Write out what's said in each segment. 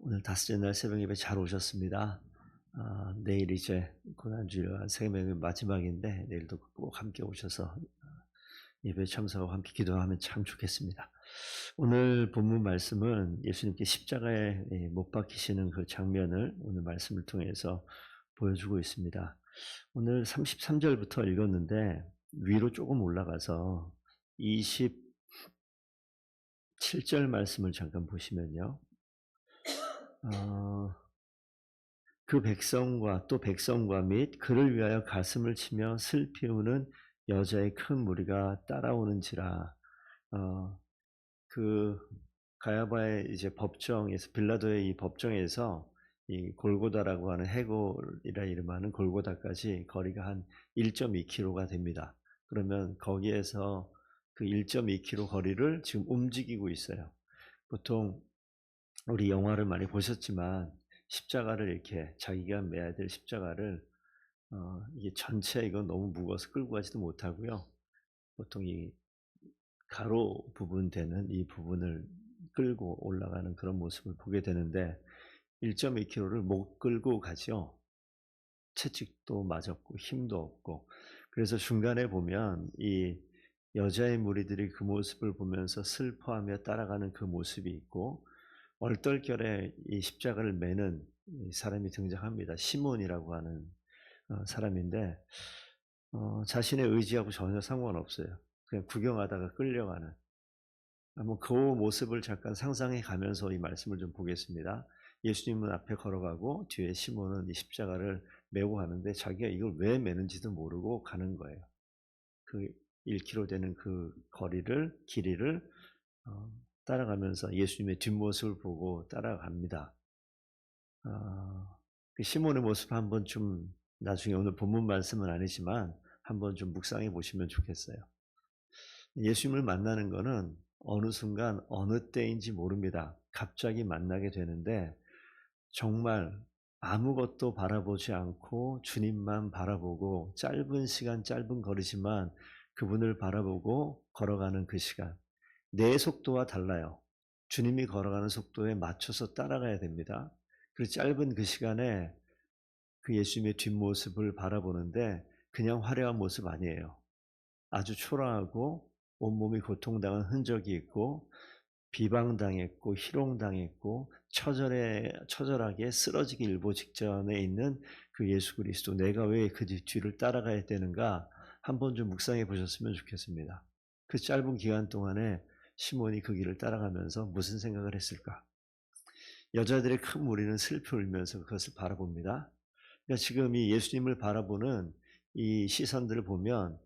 오늘 다섯째 날 새벽 예배 잘 오셨습니다. 내일 이제 고난주일 새벽 예배 마지막인데 내일도 꼭 함께 오셔서 예배 참석하고 함께 기도하면 참 좋겠습니다. 오늘 본문 말씀은 예수님께 십자가에 못 박히시는 그 장면을 오늘 말씀을 통해서 보여주고 있습니다. 오늘 33절부터 읽었는데 위로 조금 올라가서 27절 말씀을 잠깐 보시면요. 그 백성과 또 백성과 및 그를 위하여 가슴을 치며 슬피 우는 여자의 큰 무리가 따라오는지라. 그 가야바의 이제 법정에서, 빌라도의 이 법정에서 이 골고다라고 하는 해골이라 이름하는 골고다까지 거리가 한 1.2km가 됩니다. 그러면 거기에서 그 1.2km 거리를 지금 움직이고 있어요. 보통 우리 영화를 많이 보셨지만 십자가를 이렇게 자기가 매야 될 십자가를 이게 전체 이건 너무 무거워서 끌고 가지도 못하고요. 보통 이 가로 부분 되는 이 부분을 끌고 올라가는 그런 모습을 보게 되는데 1.2km를 못 끌고 가죠. 채찍도 맞았고 힘도 없고. 그래서 중간에 보면 이 여자의 무리들이 그 모습을 보면서 슬퍼하며 따라가는 그 모습이 있고, 얼떨결에 이 십자가를 매는 사람이 등장합니다. 시몬이라고 하는 사람인데 자신의 의지하고 전혀 상관없어요. 그냥 구경하다가 끌려가는. 한번 그 모습을 잠깐 상상해 가면서 이 말씀을 좀 보겠습니다. 예수님은 앞에 걸어가고 뒤에 시몬은 이 십자가를 메고 가는데 자기가 이걸 왜 매는지도 모르고 가는 거예요. 그 1km 되는 그 길이를 따라가면서 예수님의 뒷모습을 보고 따라갑니다. 그 시몬의 모습 한번 좀 나중에 오늘 본문 말씀은 아니지만 한번 좀 묵상해 보시면 좋겠어요. 예수님을 만나는 거는 어느 순간 어느 때인지 모릅니다. 갑자기 만나게 되는데 정말 아무것도 바라보지 않고 주님만 바라보고 짧은 시간 짧은 거리지만 그분을 바라보고 걸어가는 그 시간, 내 속도와 달라요. 주님이 걸어가는 속도에 맞춰서 따라가야 됩니다. 그 짧은 그 시간에 그 예수님의 뒷모습을 바라보는데 그냥 화려한 모습 아니에요. 아주 초라하고 온몸이 고통당한 흔적이 있고 비방당했고 희롱당했고 처절하게 쓰러지기 일보 직전에 있는 그 예수 그리스도, 내가 왜 그 뒤를 따라가야 되는가 한번 좀 묵상해 보셨으면 좋겠습니다. 그 짧은 기간 동안에 시몬이 그 길을 따라가면서 무슨 생각을 했을까? 여자들의 큰 무리는 슬피 울면서 그것을 바라봅니다. 그러니까 지금 이 예수님을 바라보는 이 시선들을 보면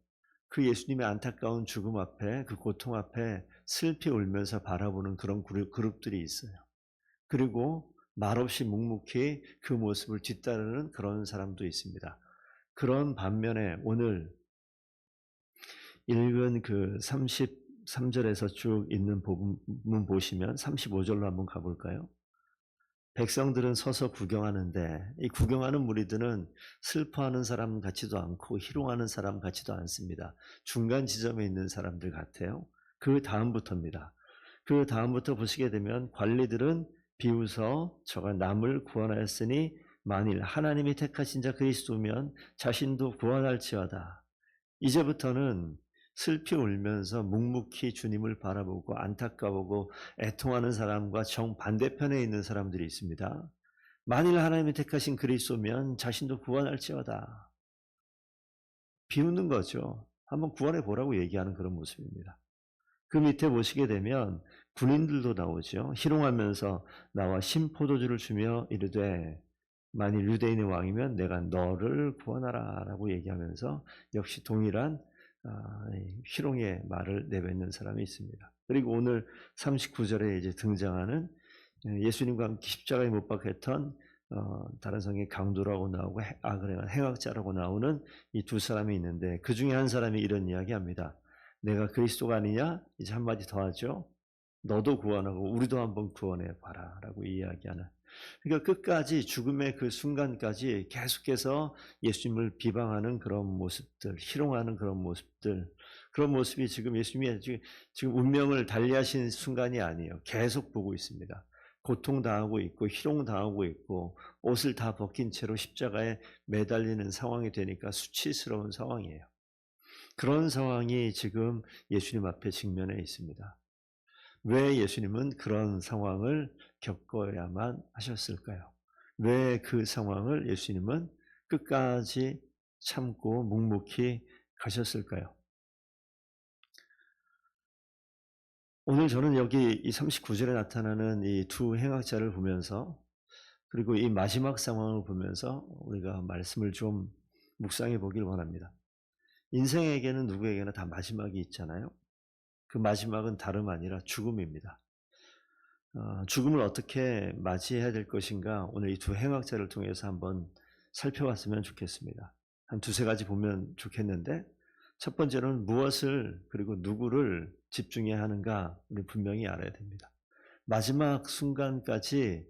그 예수님의 안타까운 죽음 앞에, 그 고통 앞에 슬피 울면서 바라보는 그런 그룹들이 있어요. 그리고 말없이 묵묵히 그 모습을 뒤따르는 그런 사람도 있습니다. 그런 반면에 오늘 읽은 그 33절에서 쭉 있는 부분 보시면 35절로 한번 가볼까요? 백성들은 서서 구경하는데 이 구경하는 무리들은 슬퍼하는 사람 같지도 않고 희롱하는 사람 같지도 않습니다. 중간 지점에 있는 사람들 같아요. 그 다음부터입니다. 그 다음부터 보시게 되면 관리들은 비웃어 저가 남을 구원하였으니 만일 하나님이 택하신 자 그리스도면 자신도 구원할지어다. 이제부터는 슬피 울면서 묵묵히 주님을 바라보고 안타까워하고 애통하는 사람과 정반대편에 있는 사람들이 있습니다. 만일 하나님이 택하신 그리스도면 자신도 구원할지어다. 비웃는 거죠. 한번 구원해 보라고 얘기하는 그런 모습입니다. 그 밑에 보시게 되면 군인들도 나오죠. 희롱하면서 나와 신포도주를 주며 이르되 만일 유대인의 왕이면 내가 너를 구원하라 라고 얘기하면서 역시 동일한 희롱의 말을 내뱉는 사람이 있습니다. 그리고 오늘 39절에 이제 등장하는 예수님과 함께 십자가에 못 박혔던 다른 성의 강도라고 나오고 행악자라고 나오는 이 두 사람이 있는데 그 중에 한 사람이 이런 이야기합니다. 내가 그리스도가 아니냐? 이제 한마디 더 하죠. 너도 구원하고 우리도 한번 구원해 봐라 라고 이야기하는, 그러니까 끝까지 죽음의 그 순간까지 계속해서 예수님을 비방하는 그런 모습들, 희롱하는 그런 모습들, 그런 모습이 지금 예수님이 지금 운명을 달리하신 순간이 아니에요. 계속 보고 있습니다. 고통당하고 있고 희롱당하고 있고 옷을 다 벗긴 채로 십자가에 매달리는 상황이 되니까 수치스러운 상황이에요. 그런 상황이 지금 예수님 앞에 직면해 있습니다. 왜 예수님은 그런 상황을 겪어야만 하셨을까요? 왜 그 상황을 예수님은 끝까지 참고 묵묵히 가셨을까요? 오늘 저는 여기 이 39절에 나타나는 이 두 행악자를 보면서, 그리고 이 마지막 상황을 보면서 우리가 말씀을 좀 묵상해 보길 원합니다. 인생에게는 누구에게나 다 마지막이 있잖아요. 그 마지막은 다름 아니라 죽음입니다. 죽음을 어떻게 맞이해야 될 것인가, 오늘 이 두 행악자를 통해서 한번 살펴봤으면 좋겠습니다. 한 두세 가지 보면 좋겠는데, 첫 번째는 무엇을 그리고 누구를 집중해야 하는가 우리 분명히 알아야 됩니다. 마지막 순간까지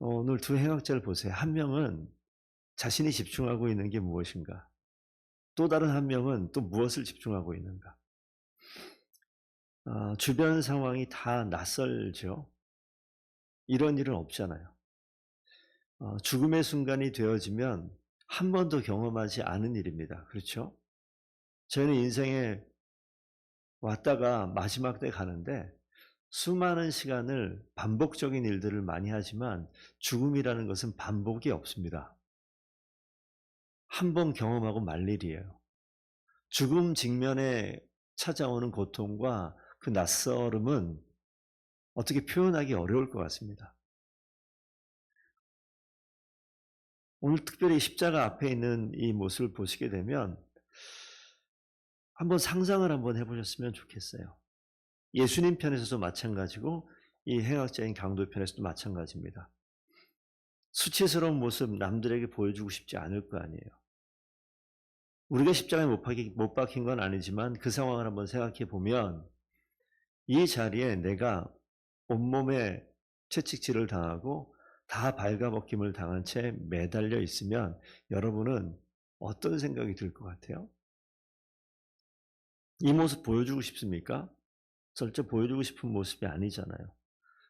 오늘 두 행악자를 보세요. 한 명은 자신이 집중하고 있는 게 무엇인가, 또 다른 한 명은 또 무엇을 집중하고 있는가. 주변 상황이 다 낯설죠. 이런 일은 없잖아요. 죽음의 순간이 되어지면 한 번도 경험하지 않은 일입니다. 그렇죠? 저희는 인생에 왔다가 마지막 때 가는데 수많은 시간을 반복적인 일들을 많이 하지만 죽음이라는 것은 반복이 없습니다. 한 번 경험하고 말 일이에요. 죽음 직면에 찾아오는 고통과 그 낯설음은 어떻게 표현하기 어려울 것 같습니다. 오늘 특별히 십자가 앞에 있는 이 모습을 보시게 되면 한번 상상을 한번 해보셨으면 좋겠어요. 예수님 편에서도 마찬가지고 이 행악자인 강도 편에서도 마찬가지입니다. 수치스러운 모습 남들에게 보여주고 싶지 않을 거 아니에요. 우리가 십자가에 못 박힌 건 아니지만 그 상황을 한번 생각해 보면 이 자리에 내가 온몸에 채찍질을 당하고 다 발가벗김을 당한 채 매달려 있으면 여러분은 어떤 생각이 들 것 같아요? 이 모습 보여주고 싶습니까? 절대 보여주고 싶은 모습이 아니잖아요.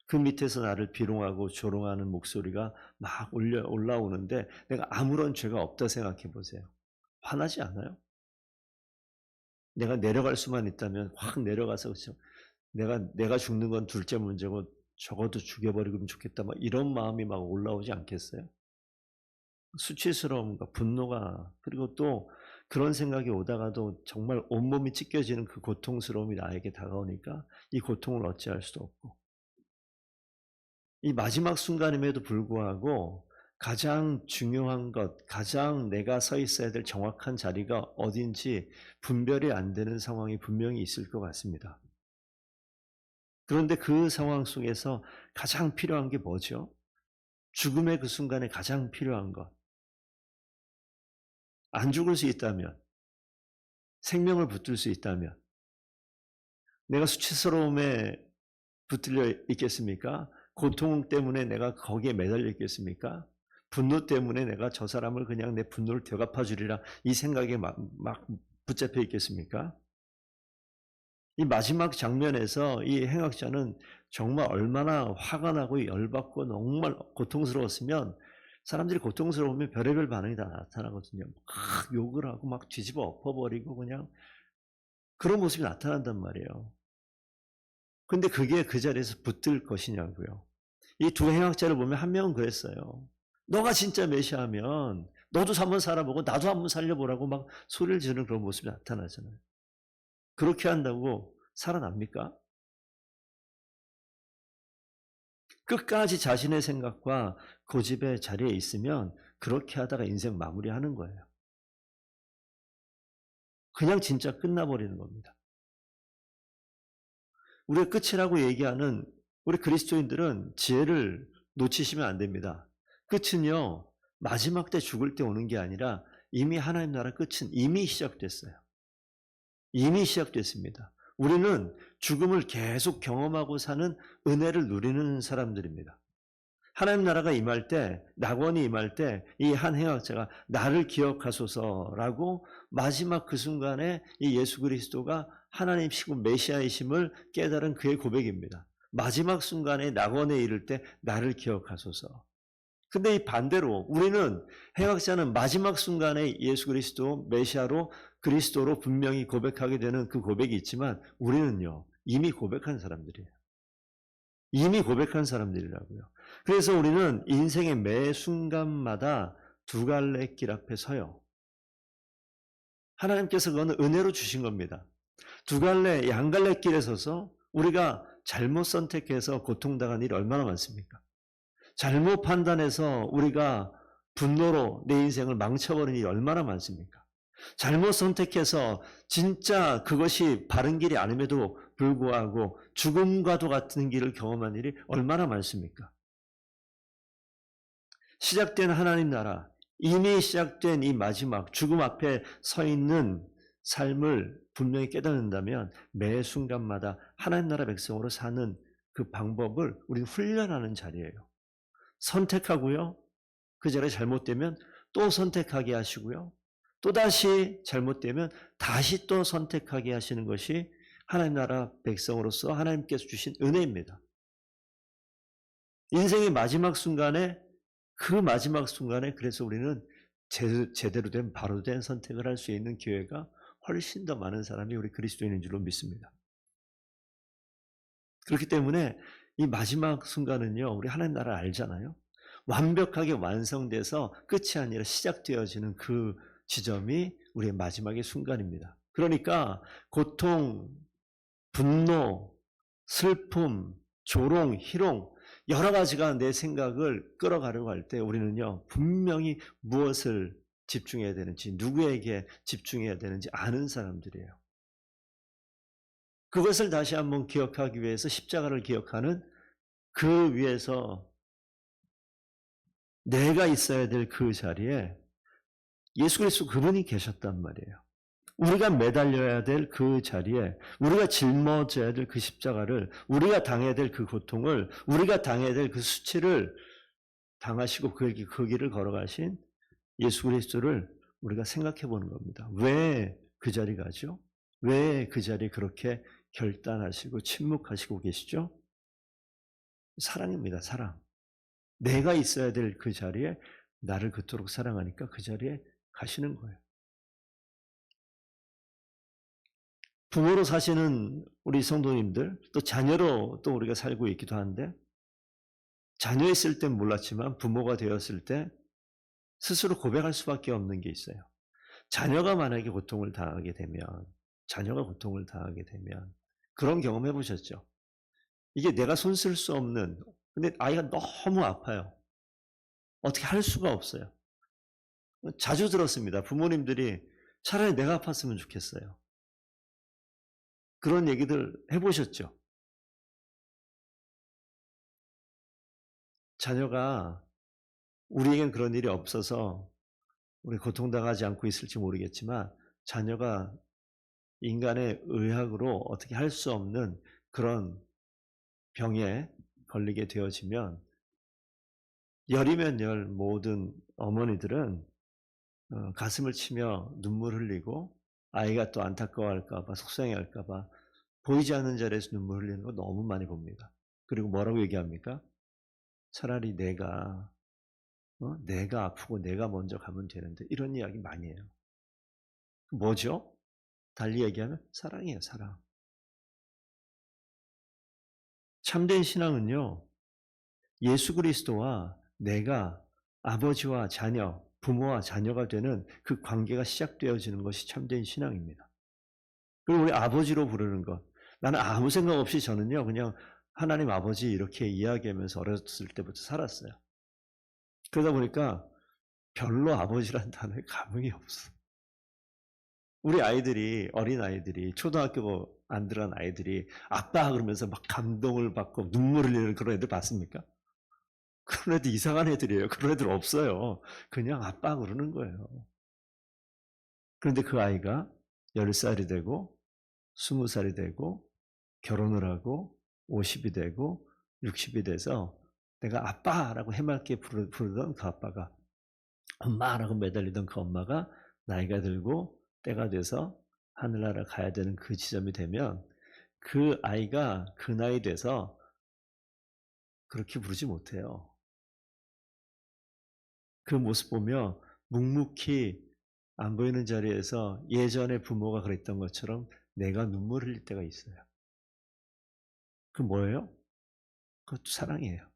그 밑에서 나를 비롱하고 조롱하는 목소리가 막 올라오는데 내가 아무런 죄가 없다 생각해 보세요. 화나지 않아요? 내가 내려갈 수만 있다면 확 내려가서 내가 죽는 건 둘째 문제고 적어도 죽여버리면 좋겠다, 막 이런 마음이 막 올라오지 않겠어요? 수치스러움과 분노가, 그리고 또 그런 생각이 오다가도 정말 온몸이 찢겨지는 그 고통스러움이 나에게 다가오니까 이 고통을 어찌할 수도 없고, 이 마지막 순간임에도 불구하고 가장 중요한 것, 가장 내가 서 있어야 될 정확한 자리가 어딘지 분별이 안 되는 상황이 분명히 있을 것 같습니다. 그런데 그 상황 속에서 가장 필요한 게 뭐죠? 죽음의 그 순간에 가장 필요한 것. 안 죽을 수 있다면, 생명을 붙들 수 있다면, 내가 수치스러움에 붙들려 있겠습니까? 고통 때문에 내가 거기에 매달려 있겠습니까? 분노 때문에 내가 저 사람을 그냥 내 분노를 되갚아 주리라 이 생각에 막 붙잡혀 있겠습니까? 이 마지막 장면에서 이 행악자는 정말 얼마나 화가 나고 열받고 정말 고통스러웠으면, 사람들이 고통스러우면 별의별 반응이 다 나타나거든요. 막 욕을 하고 막 뒤집어 엎어버리고 그냥 그런 모습이 나타난단 말이에요. 근데 그게 그 자리에서 붙들 것이냐고요. 이 두 행악자를 보면 한 명은 그랬어요. 너가 진짜 메시아면 너도 한번 살아보고 나도 한번 살려보라고 막 소리를 지르는 그런 모습이 나타나잖아요. 그렇게 한다고 살아납니까? 끝까지 자신의 생각과 고집의 자리에 있으면 그렇게 하다가 인생 마무리하는 거예요. 그냥 진짜 끝나버리는 겁니다. 우리가 끝이라고 얘기하는 우리 그리스도인들은 지혜를 놓치시면 안 됩니다. 끝은요, 마지막 때 죽을 때 오는 게 아니라 이미 하나님 나라 끝은 이미 시작됐어요. 이미 시작됐습니다. 우리는 죽음을 계속 경험하고 사는 은혜를 누리는 사람들입니다. 하나님 나라가 임할 때, 낙원이 임할 때 이 한 행악자가 나를 기억하소서라고 마지막 그 순간에 이 예수 그리스도가 하나님이시고 메시아이심을 깨달은 그의 고백입니다. 마지막 순간에 낙원에 이를 때 나를 기억하소서. 근데 이 반대로 우리는 행악자는 마지막 순간에 예수 그리스도 메시아로 그리스도로 분명히 고백하게 되는 그 고백이 있지만 우리는요 이미 고백한 사람들이에요. 이미 고백한 사람들이라고요. 그래서 우리는 인생의 매 순간마다 두 갈래 길 앞에 서요. 하나님께서 그거는 은혜로 주신 겁니다. 두 갈래, 양갈래 길에 서서 우리가 잘못 선택해서 고통당한 일이 얼마나 많습니까? 잘못 판단해서 우리가 분노로 내 인생을 망쳐버린 일이 얼마나 많습니까? 잘못 선택해서 진짜 그것이 바른 길이 아님에도 불구하고 죽음과도 같은 길을 경험한 일이 얼마나 많습니까? 시작된 하나님 나라, 이미 시작된 이 마지막 죽음 앞에 서 있는 삶을 분명히 깨닫는다면 매 순간마다 하나님 나라 백성으로 사는 그 방법을 우리는 훈련하는 자리예요. 선택하고요. 그 자리에 잘못되면 또 선택하게 하시고요. 또다시 잘못되면 다시 또 선택하게 하시는 것이 하나님 나라 백성으로서 하나님께서 주신 은혜입니다. 인생의 마지막 순간에 그 마지막 순간에 그래서 우리는 제대로 된 바로 된 선택을 할 수 있는 기회가 훨씬 더 많은 사람이 우리 그리스도인인 줄로 믿습니다. 그렇기 때문에 이 마지막 순간은요. 우리 하나님 나라를 알잖아요. 완벽하게 완성돼서 끝이 아니라 시작되어지는 그 지점이 우리의 마지막의 순간입니다. 그러니까 고통, 분노, 슬픔, 조롱, 희롱 여러 가지가 내 생각을 끌어가려고 할 때 우리는요. 분명히 무엇을 집중해야 되는지 누구에게 집중해야 되는지 아는 사람들이에요. 그것을 다시 한번 기억하기 위해서 십자가를 기억하는 그 위에서 내가 있어야 될 그 자리에 예수 그리스도 그분이 계셨단 말이에요. 우리가 매달려야 될 그 자리에 우리가 짊어져야 될 그 십자가를 우리가 당해야 될 그 고통을 우리가 당해야 될 그 수치를 당하시고 그 길을 걸어가신 예수 그리스도를 우리가 생각해 보는 겁니다. 왜 그 자리 가죠? 왜 그 자리에 그렇게 결단하시고 침묵하시고 계시죠? 사랑입니다. 사랑. 내가 있어야 될 그 자리에 나를 그토록 사랑하니까 그 자리에 가시는 거예요. 부모로 사시는 우리 성도님들, 또 자녀로 또 우리가 살고 있기도 한데, 자녀였을 땐 몰랐지만 부모가 되었을 때 스스로 고백할 수밖에 없는 게 있어요. 자녀가 만약에 고통을 당하게 되면, 그런 경험 해보셨죠? 이게 내가 손 쓸 수 없는, 근데 아이가 너무 아파요. 어떻게 할 수가 없어요. 자주 들었습니다. 부모님들이 차라리 내가 아팠으면 좋겠어요. 그런 얘기들 해보셨죠? 자녀가 우리에겐 그런 일이 없어서 우리 고통당하지 않고 있을지 모르겠지만 자녀가 인간의 의학으로 어떻게 할 수 없는 그런 병에 걸리게 되어지면 열이면 열 모든 어머니들은 가슴을 치며 눈물 흘리고 아이가 또 안타까워할까 봐 속상해할까 봐 보이지 않는 자리에서 눈물 흘리는 거 너무 많이 봅니다. 그리고 뭐라고 얘기합니까? 차라리 내가 아프고 내가 먼저 가면 되는데 이런 이야기 많이 해요. 뭐죠? 달리 얘기하면 사랑이에요. 사랑. 참된 신앙은요. 예수 그리스도와 내가 아버지와 자녀, 부모와 자녀가 되는 그 관계가 시작되어지는 것이 참된 신앙입니다. 그리고 우리 아버지로 부르는 것. 나는 아무 생각 없이 저는요. 그냥 하나님 아버지 이렇게 이야기하면서 어렸을 때부터 살았어요. 그러다 보니까 별로 아버지란 단어에 감흥이 없어. 우리 아이들이, 어린아이들이, 초등학교 안 들어간 아이들이 아빠 그러면서 막 감동을 받고 눈물을 흘리는 그런 애들 봤습니까? 그런 애들 이상한 애들이에요. 그런 애들 없어요. 그냥 아빠 그러는 거예요. 그런데 그 아이가 10살이 되고 20살이 되고 결혼을 하고 50이 되고 60이 돼서 내가 아빠라고 해맑게 부르던 그 아빠가 엄마라고 매달리던 그 엄마가 나이가 들고 때가 돼서 하늘나라 가야 되는 그 지점이 되면 그 아이가 그 나이 돼서 그렇게 부르지 못해요. 그 모습 보며 묵묵히 안 보이는 자리에서 예전에 부모가 그랬던 것처럼 내가 눈물 흘릴 때가 있어요. 그 뭐예요? 그것도 사랑이에요.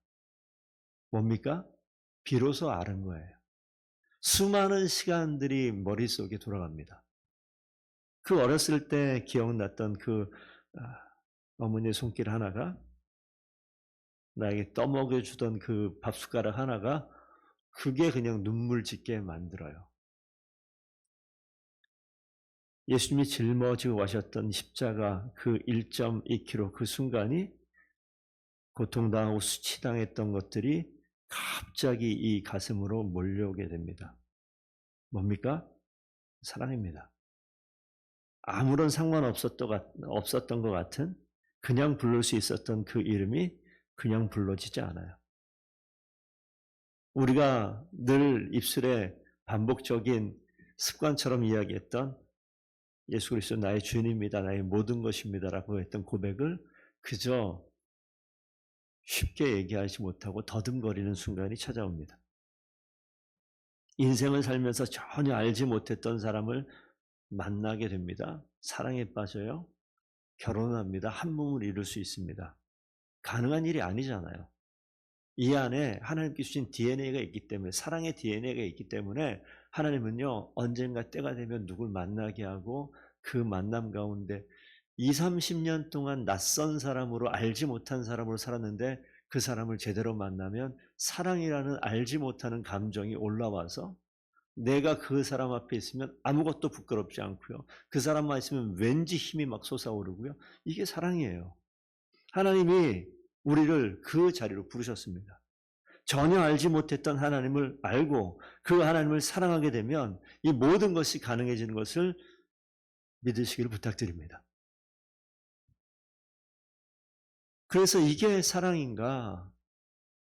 뭡니까? 비로소 아는 거예요. 수많은 시간들이 머릿속에 돌아갑니다. 그 어렸을 때 기억났던 그 어머니의 손길 하나가, 나에게 떠먹여 주던 그 밥숟가락 하나가, 그게 그냥 눈물 짓게 만들어요. 예수님이 짊어지고 가셨던 십자가 그 1.2km 그 순간이, 고통당하고 수치당했던 것들이 갑자기 이 가슴으로 몰려오게 됩니다. 뭡니까? 사랑입니다. 아무런 없었던 것 같은, 그냥 부를 수 있었던 그 이름이 그냥 불러지지 않아요. 우리가 늘 입술에 반복적인 습관처럼 이야기했던 예수 그리스도 나의 주인입니다, 나의 모든 것입니다라고 했던 고백을 그저 쉽게 얘기하지 못하고 더듬거리는 순간이 찾아옵니다. 인생을 살면서 전혀 알지 못했던 사람을 만나게 됩니다. 사랑에 빠져요. 결혼합니다. 한 몸을 이룰 수 있습니다. 가능한 일이 아니잖아요. 이 안에 하나님께 주신 DNA가 있기 때문에, 사랑의 DNA가 있기 때문에 하나님은요, 언젠가 때가 되면 누굴 만나게 하고 그 만남 가운데 20-30년 동안 낯선 사람으로, 알지 못한 사람으로 살았는데 그 사람을 제대로 만나면 사랑이라는 알지 못하는 감정이 올라와서 내가 그 사람 앞에 있으면 아무것도 부끄럽지 않고요. 그 사람만 있으면 왠지 힘이 막 솟아오르고요. 이게 사랑이에요. 하나님이 우리를 그 자리로 부르셨습니다. 전혀 알지 못했던 하나님을 알고 그 하나님을 사랑하게 되면 이 모든 것이 가능해지는 것을 믿으시기를 부탁드립니다. 그래서 이게 사랑인가?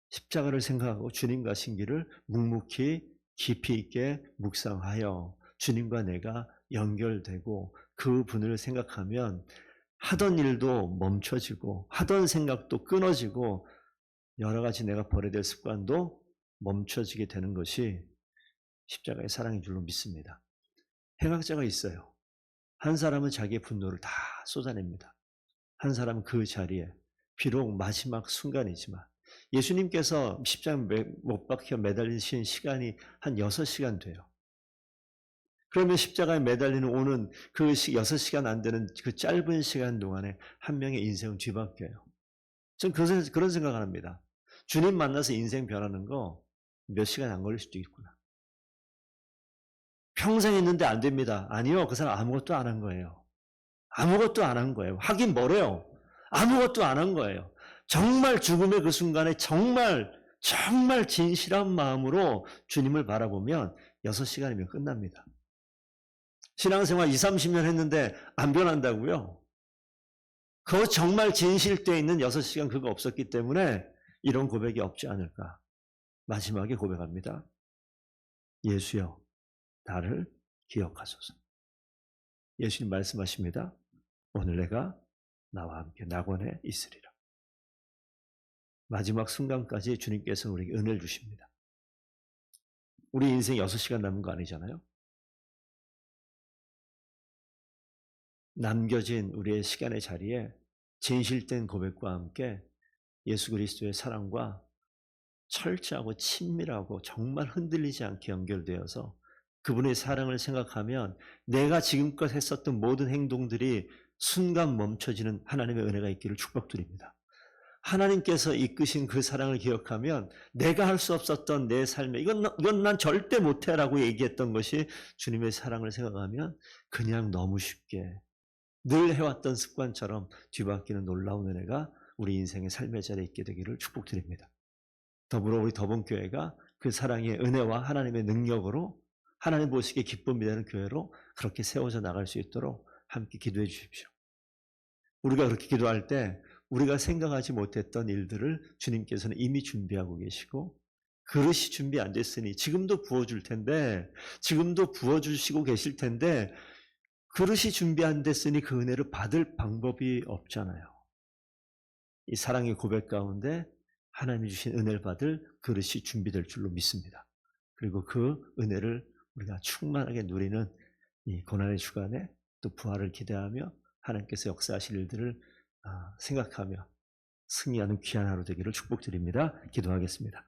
십자가를 생각하고 주님과 신기를 묵묵히 깊이 있게 묵상하여 주님과 내가 연결되고 그 분을 생각하면 하던 일도 멈춰지고 하던 생각도 끊어지고 여러 가지 내가 버려야 될 습관도 멈춰지게 되는 것이 십자가의 사랑인 줄로 믿습니다. 행악자가 있어요. 한 사람은 자기의 분노를 다 쏟아냅니다. 한 사람은 그 자리에, 비록 마지막 순간이지만, 예수님께서 십자가에 못 박혀 매달리신 시간이 한 6시간 돼요. 그러면 십자가에 매달리는 오는 그 6시간 안 되는 그 짧은 시간 동안에 한 명의 인생은 뒤바뀌어요. 저는 그런 생각을 합니다. 주님 만나서 인생 변하는 거 몇 시간 안 걸릴 수도 있구나. 평생 했는데 안 됩니다. 아니요, 그 사람 아무것도 안 한 거예요. 아무것도 안 한 거예요. 하긴 뭐래요? 아무것도 안 한 거예요. 정말 죽음의 그 순간에 정말 진실한 마음으로 주님을 바라보면 6시간이면 끝납니다. 신앙생활 20-30년 했는데 안 변한다고요? 그 정말 진실되어 있는 6시간 그거 없었기 때문에 이런 고백이 없지 않을까. 마지막에 고백합니다. 예수여, 나를 기억하소서. 예수님 말씀하십니다. 오늘 내가 나와 함께 낙원에 있으리라. 마지막 순간까지 주님께서는 우리에게 은혜를 주십니다. 우리 인생 6시간 남은 거 아니잖아요. 남겨진 우리의 시간의 자리에 진실된 고백과 함께 예수 그리스도의 사랑과 철저하고 친밀하고 정말 흔들리지 않게 연결되어서 그분의 사랑을 생각하면 내가 지금껏 했었던 모든 행동들이 순간 멈춰지는 하나님의 은혜가 있기를 축복드립니다. 하나님께서 이끄신 그 사랑을 기억하면 내가 할 수 없었던 내 삶에 이건 난 절대 못해라고 얘기했던 것이 주님의 사랑을 생각하면 그냥 너무 쉽게 늘 해왔던 습관처럼 뒤바뀌는 놀라운 은혜가 우리 인생의 삶의 자리에 있게 되기를 축복드립니다. 더불어 우리 더본교회가 그 사랑의 은혜와 하나님의 능력으로 하나님 보시기에 기쁨이 되는 교회로 그렇게 세워져 나갈 수 있도록 함께 기도해 주십시오. 우리가 그렇게 기도할 때 우리가 생각하지 못했던 일들을 주님께서는 이미 준비하고 계시고 그릇이 준비 안 됐으니 지금도 부어줄 텐데 지금도 부어주시고 계실 텐데 그릇이 준비 안 됐으니 그 은혜를 받을 방법이 없잖아요. 이 사랑의 고백 가운데 하나님이 주신 은혜를 받을 그릇이 준비될 줄로 믿습니다. 그리고 그 은혜를 우리가 충만하게 누리는 이 고난의 주간에 또 부활을 기대하며 하나님께서 역사하실 일들을 생각하며 승리하는 귀한 하루 되기를 축복드립니다. 기도하겠습니다.